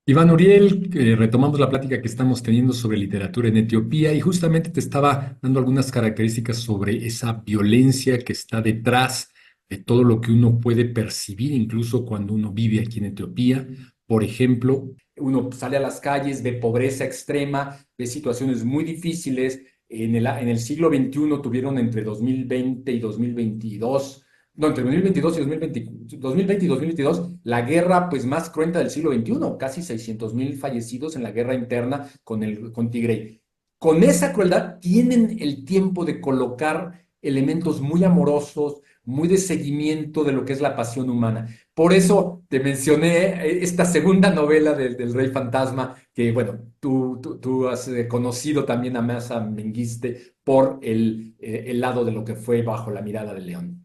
Iván Uriel, retomamos la plática que estamos teniendo sobre literatura en Etiopía y justamente te estaba dando algunas características sobre esa violencia que está detrás de todo lo que uno puede percibir, incluso cuando uno vive aquí en Etiopía. Por ejemplo, uno sale a las calles, ve pobreza extrema, ve situaciones muy difíciles. En el siglo XXI tuvieron entre 2020 y 2022, no, entre 2022 y 2020, 2020 y 2022, la guerra pues más cruenta del siglo XXI, casi 600,000 fallecidos en la guerra interna con Tigray. Con esa crueldad tienen el tiempo de colocar elementos muy amorosos, muy de seguimiento de lo que es la pasión humana. Por eso te mencioné esta segunda novela del Rey Fantasma, que bueno, tú has conocido también a Masa Menguiste por el lado de lo que fue Bajo la mirada del león.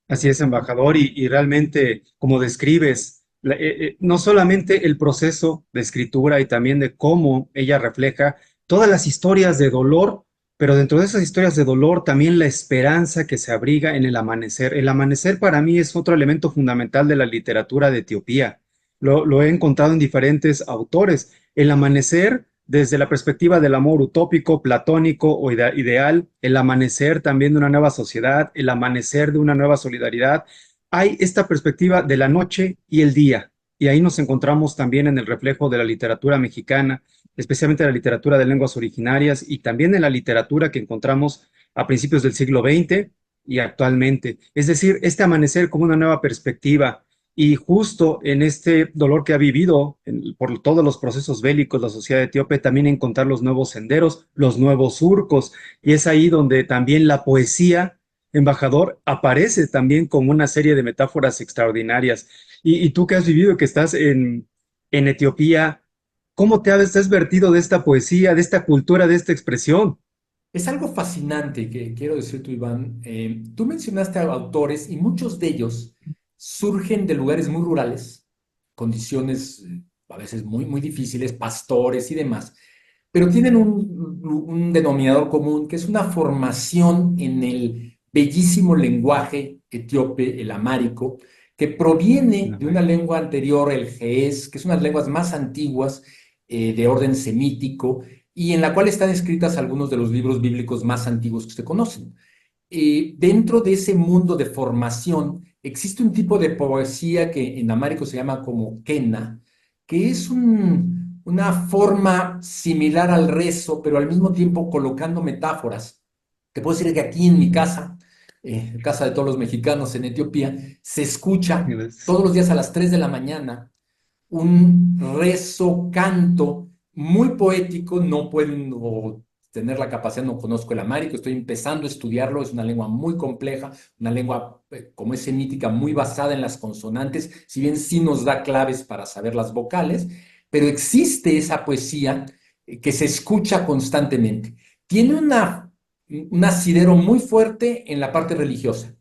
Así es, embajador, y realmente, como describes, no solamente el proceso de escritura y también de cómo ella refleja todas las historias de dolor, pero dentro de esas historias de dolor también la esperanza que se abriga en el amanecer. El amanecer para mí es otro elemento fundamental de la literatura de Etiopía. Lo he encontrado en diferentes autores. El amanecer desde la perspectiva del amor utópico, platónico o ideal, el amanecer también de una nueva sociedad, el amanecer de una nueva solidaridad. Hay esta perspectiva de la noche y el día, y ahí nos encontramos también en el reflejo de la literatura mexicana, especialmente la literatura de lenguas originarias y también en la literatura que encontramos a principios del siglo XX y actualmente. Es decir, este amanecer como una nueva perspectiva, y justo en este dolor que ha vivido por todos los procesos bélicos la sociedad etíope, también encontrar los nuevos senderos, los nuevos surcos. Y es ahí donde también la poesía, embajador, aparece también como una serie de metáforas extraordinarias. Y tú que has vivido, que estás en Etiopía, ¿cómo te has vertido de esta poesía, de esta cultura, de esta expresión? Es algo fascinante que quiero decir tú, Iván. Tú mencionaste a autores y muchos de ellos surgen de lugares muy rurales, condiciones a veces muy, muy difíciles, pastores y demás, pero tienen un denominador común que es una formación en el bellísimo lenguaje etíope, el amárico, que proviene de una lengua anterior, el ge'ez, que es unas lenguas más antiguas de orden semítico y en la cual están escritas algunos de los libros bíblicos más antiguos que se conocen. Dentro de ese mundo de formación existe un tipo de poesía que en amárico se llama como quena, que es una forma similar al rezo, pero al mismo tiempo colocando metáforas. Te puedo decir que aquí en mi casa, casa de todos los mexicanos en Etiopía, se escucha todos los días a las 3 de la mañana un rezo, canto muy poético. No puedo tener la capacidad, no conozco el amárico, estoy empezando a estudiarlo, es una lengua muy compleja, una lengua como es semítica, muy basada en las consonantes, si bien sí nos da claves para saber las vocales, pero existe esa poesía que se escucha constantemente. Tiene un asidero muy fuerte en la parte religiosa,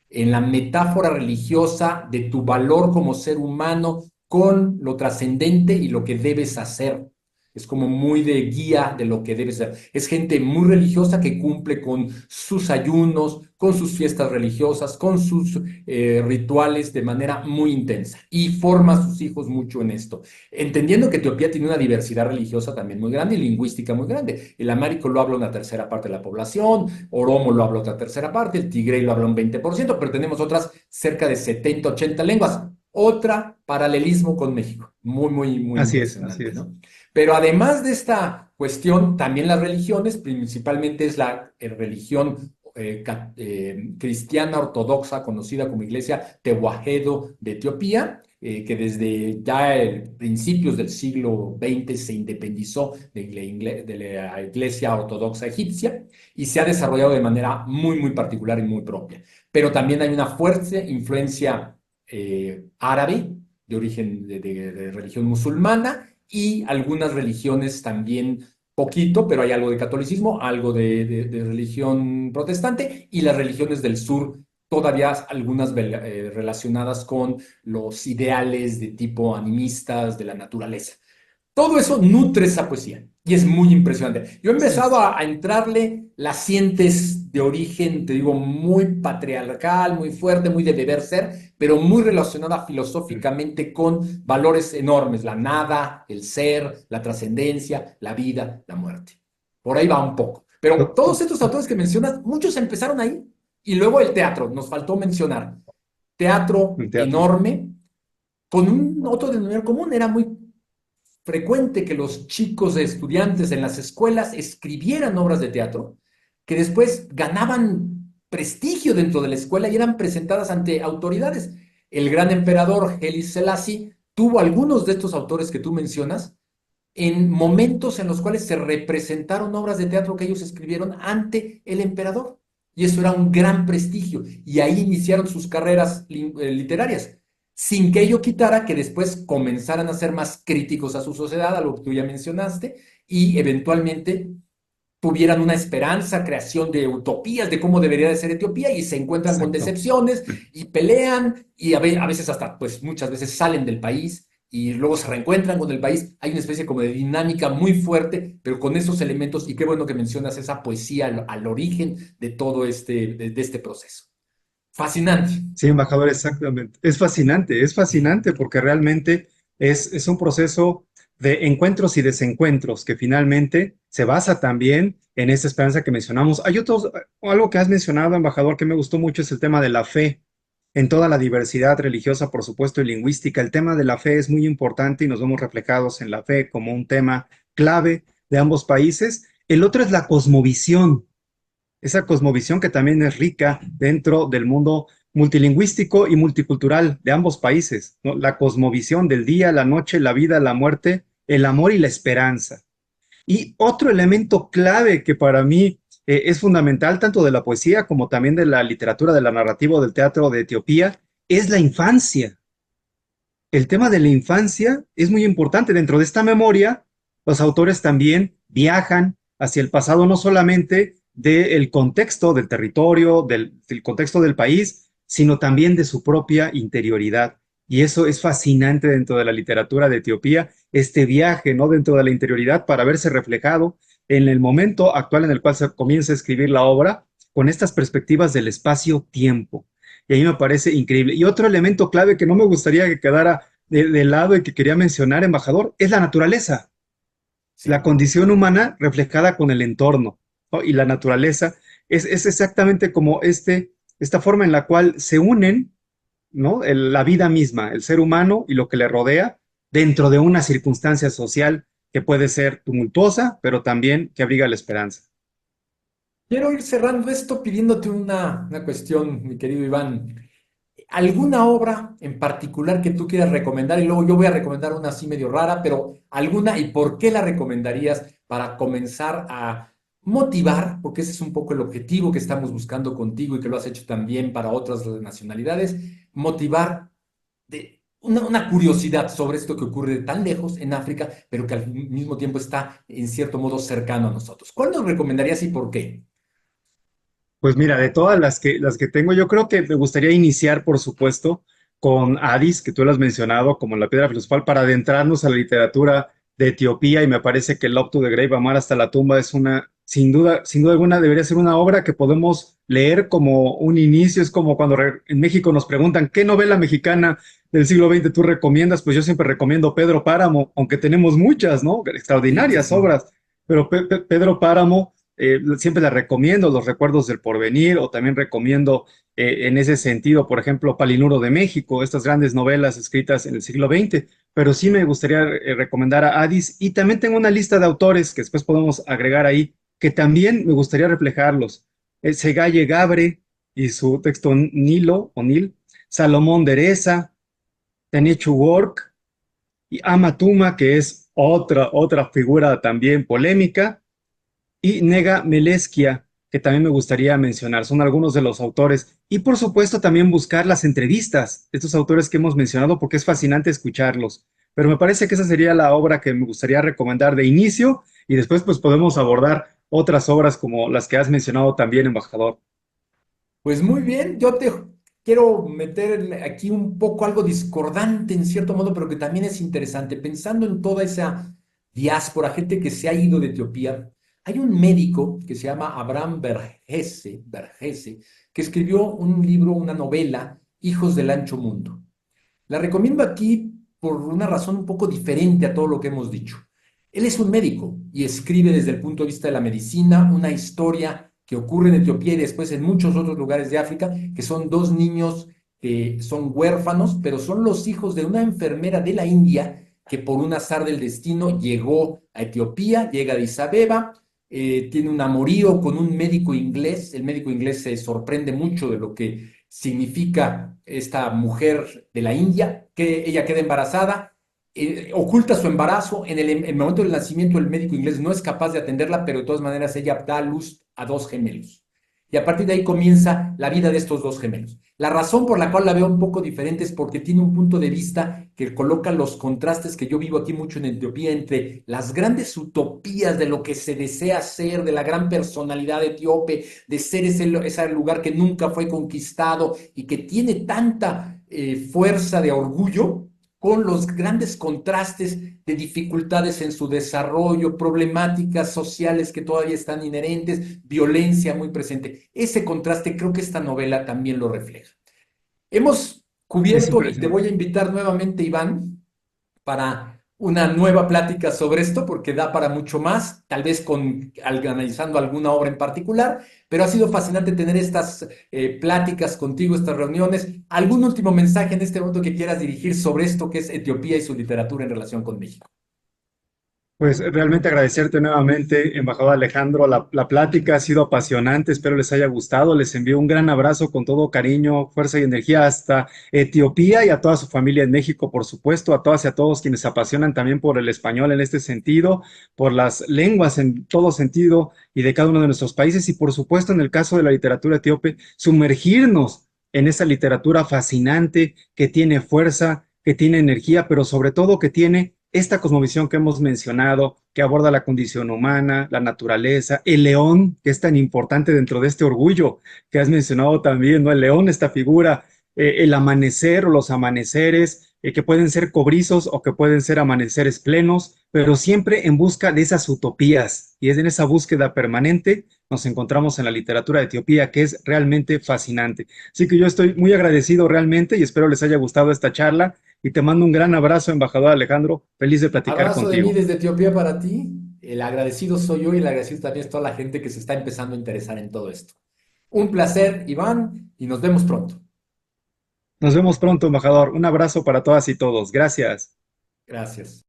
en la metáfora religiosa de tu valor como ser humano con lo trascendente y lo que debes hacer. Es como muy de guía de lo que debes hacer. Es gente muy religiosa que cumple con sus ayunos, con sus fiestas religiosas, con sus rituales de manera muy intensa y forma a sus hijos mucho en esto. Entendiendo que Etiopía tiene una diversidad religiosa también muy grande y lingüística muy grande. El amárico lo habla una tercera parte de la población, Oromo lo habla otra tercera parte, el Tigray lo habla un 20%, pero tenemos otras cerca de 70, 80 lenguas. Otra paralelismo con México. Muy, muy, muy Así es, así impresionante, es. ¿no? Pero además de esta cuestión, también las religiones, principalmente es la religión cristiana ortodoxa, conocida como Iglesia Tewahedo de Etiopía, que desde ya principios del siglo XX se independizó de la Iglesia Ortodoxa egipcia y se ha desarrollado de manera muy, muy particular y muy propia. Pero también hay una fuerte influencia árabe, de origen de religión musulmana, y algunas religiones también poquito, pero hay algo de catolicismo, algo de religión protestante, y las religiones del sur, todavía algunas relacionadas con los ideales de tipo animistas de la naturaleza. Todo eso nutre esa poesía. Y es muy impresionante. Yo he Sí. empezado a entrarle, la sientes de origen, te digo, muy patriarcal, muy fuerte, muy de deber ser, pero muy relacionada filosóficamente con valores enormes, la nada, el ser, la trascendencia, la vida, la muerte. Por ahí va un poco. Pero To- todos estos autores que mencionas, muchos empezaron ahí. Y luego el teatro, nos faltó mencionar. Teatro El teatro. enorme, con un otro denominador común, era muy frecuente que los chicos estudiantes en las escuelas escribieran obras de teatro que después ganaban prestigio dentro de la escuela y eran presentadas ante autoridades. El gran emperador Haile Selassie tuvo algunos de estos autores que tú mencionas en momentos en los cuales se representaron obras de teatro que ellos escribieron ante el emperador. Y eso era un gran prestigio. Y ahí iniciaron sus carreras literarias, sin que ello quitara que después comenzaran a ser más críticos a su sociedad, a lo que tú ya mencionaste, y eventualmente tuvieran una esperanza, creación de utopías de cómo debería de ser Etiopía y se encuentran con Exacto. decepciones y pelean y a veces hasta, pues muchas veces salen del país y luego se reencuentran con el país. Hay una especie como de dinámica muy fuerte, pero con esos elementos y qué bueno que mencionas esa poesía al origen de todo de este proceso. Fascinante. Sí, embajador, exactamente. Es fascinante porque realmente es un proceso de encuentros y desencuentros que finalmente se basa también en esa esperanza que mencionamos. Hay otros, algo que has mencionado, embajador, que me gustó mucho es el tema de la fe en toda la diversidad religiosa, por supuesto, y lingüística. El tema de la fe es muy importante y nos vemos reflejados en la fe como un tema clave de ambos países. El otro es la cosmovisión, esa cosmovisión que también es rica dentro del mundo multilingüístico y multicultural de ambos países, ¿no? La cosmovisión del día, la noche, la vida, la muerte, el amor y la esperanza. Y otro elemento clave que para mí es fundamental, tanto de la poesía como también de la literatura, de la narrativa o del teatro de Etiopía, es la infancia. El tema de la infancia es muy importante. Dentro de esta memoria, los autores también viajan hacia el pasado, no solamente del contexto del territorio, del contexto del país, sino también de su propia interioridad. Y eso es fascinante dentro de la literatura de Etiopía, este viaje, ¿no? Dentro de la interioridad para verse reflejado en el momento actual en el cual se comienza a escribir la obra, con estas perspectivas del espacio-tiempo. Y a mí me parece increíble. Y otro elemento clave que no me gustaría que quedara de lado y que quería mencionar, embajador, es la naturaleza, la Sí. condición humana reflejada con el entorno, ¿no? Y la naturaleza es exactamente como esta forma en la cual se unen, ¿no? La vida misma, el ser humano y lo que le rodea dentro de una circunstancia social que puede ser tumultuosa, pero también que abriga la esperanza. Quiero ir cerrando esto pidiéndote una cuestión, mi querido Iván. ¿Alguna obra en particular que tú quieras recomendar? Y luego yo voy a recomendar una así medio rara, pero alguna y por qué la recomendarías para comenzar a motivar, porque ese es un poco el objetivo que estamos buscando contigo y que lo has hecho también para otras nacionalidades, motivar de una curiosidad sobre esto que ocurre tan lejos en África, pero que al mismo tiempo está en cierto modo cercano a nosotros. ¿Cuál nos recomendarías y por qué? Pues mira, de todas las que tengo, yo creo que me gustaría iniciar, por supuesto, con Addis, que tú lo has mencionado, como la piedra filosofal, para adentrarnos a la literatura de Etiopía, y me parece que el Up to the Grave, Amar hasta la tumba, es una, sin duda alguna, debería ser una obra que podemos leer como un inicio. Es como cuando en México nos preguntan, ¿qué novela mexicana del siglo XX tú recomiendas? Pues yo siempre recomiendo Pedro Páramo, aunque tenemos muchas, ¿no? Sí, sí, Extraordinarias sí. obras, pero Pedro Páramo siempre la recomiendo, Los Recuerdos del Porvenir, o también recomiendo en ese sentido, por ejemplo, Palinuro de México, estas grandes novelas escritas en el siglo XX, pero sí me gustaría recomendar a Addis, y también tengo una lista de autores que después podemos agregar ahí, que también me gustaría reflejarlos. Segalle Gabre y su texto Nilo o Nil, Salomón Dereza, Tenichu Work y Amatuma, que es otra figura también polémica, y Nega Meleskia, que también me gustaría mencionar. Son algunos de los autores. Y por supuesto también buscar las entrevistas de estos autores que hemos mencionado, porque es fascinante escucharlos. Pero me parece que esa sería la obra que me gustaría recomendar de inicio, y después pues podemos abordar otras obras como las que has mencionado también, embajador. Pues muy bien, yo te quiero meter aquí un poco algo discordante en cierto modo, pero que también es interesante, pensando en toda esa diáspora, gente que se ha ido de Etiopía. Hay un médico que se llama Abraham Verghese, que escribió un libro, una novela, Hijos del Ancho Mundo. La recomiendo aquí por una razón un poco diferente a todo lo que hemos dicho. Él es un médico y escribe desde el punto de vista de la medicina una historia que ocurre en Etiopía y después en muchos otros lugares de África, que son dos niños que son huérfanos, pero son los hijos de una enfermera de la India que por un azar del destino llegó a Etiopía, llega a Addis Abeba, tiene un amorío con un médico inglés. El médico inglés se sorprende mucho de lo que significa esta mujer de la India, que ella queda embarazada, oculta su embarazo, en el momento del nacimiento el médico inglés no es capaz de atenderla, pero de todas maneras ella da a luz a dos gemelos. Y a partir de ahí comienza la vida de estos dos gemelos. La razón por la cual la veo un poco diferente es porque tiene un punto de vista que coloca los contrastes que yo vivo aquí mucho en Etiopía entre las grandes utopías de lo que se desea ser, de la gran personalidad etíope, de ser ese lugar que nunca fue conquistado y que tiene tanta fuerza de orgullo, con los grandes contrastes de dificultades en su desarrollo, problemáticas sociales que todavía están inherentes, violencia muy presente. Ese contraste creo que esta novela también lo refleja. Hemos Es cubierto y te impresionante. voy a invitar nuevamente, Iván, para una nueva plática sobre esto, porque da para mucho más, tal vez analizando alguna obra en particular, pero ha sido fascinante tener estas pláticas contigo, estas reuniones. ¿Algún último mensaje en este momento que quieras dirigir sobre esto que es Etiopía y su literatura en relación con México? Pues realmente agradecerte nuevamente, embajador Alejandro. La plática ha sido apasionante, espero les haya gustado. Les envío un gran abrazo con todo cariño, fuerza y energía hasta Etiopía y a toda su familia en México, por supuesto, a todas y a todos quienes se apasionan también por el español en este sentido, por las lenguas en todo sentido y de cada uno de nuestros países y por supuesto en el caso de la literatura etíope, sumergirnos en esa literatura fascinante que tiene fuerza, que tiene energía, pero sobre todo que tiene esta cosmovisión que hemos mencionado, que aborda la condición humana, la naturaleza, el león, que es tan importante dentro de este orgullo que has mencionado también, ¿no? El león, esta figura, el amanecer o los amaneceres, que pueden ser cobrizos o que pueden ser amaneceres plenos, pero siempre en busca de esas utopías. Y es en esa búsqueda permanente nos encontramos en la literatura de Etiopía, que es realmente fascinante. Así que yo estoy muy agradecido realmente y espero les haya gustado esta charla y te mando un gran abrazo, embajador Alejandro. Feliz de platicar Abrazo de mí contigo. desde Etiopía para ti. El agradecido soy yo y el agradecido también es toda la gente que se está empezando a interesar en todo esto. Un placer, Iván, y nos vemos pronto. Nos vemos pronto, embajador. Un abrazo para todas y todos. Gracias. Gracias.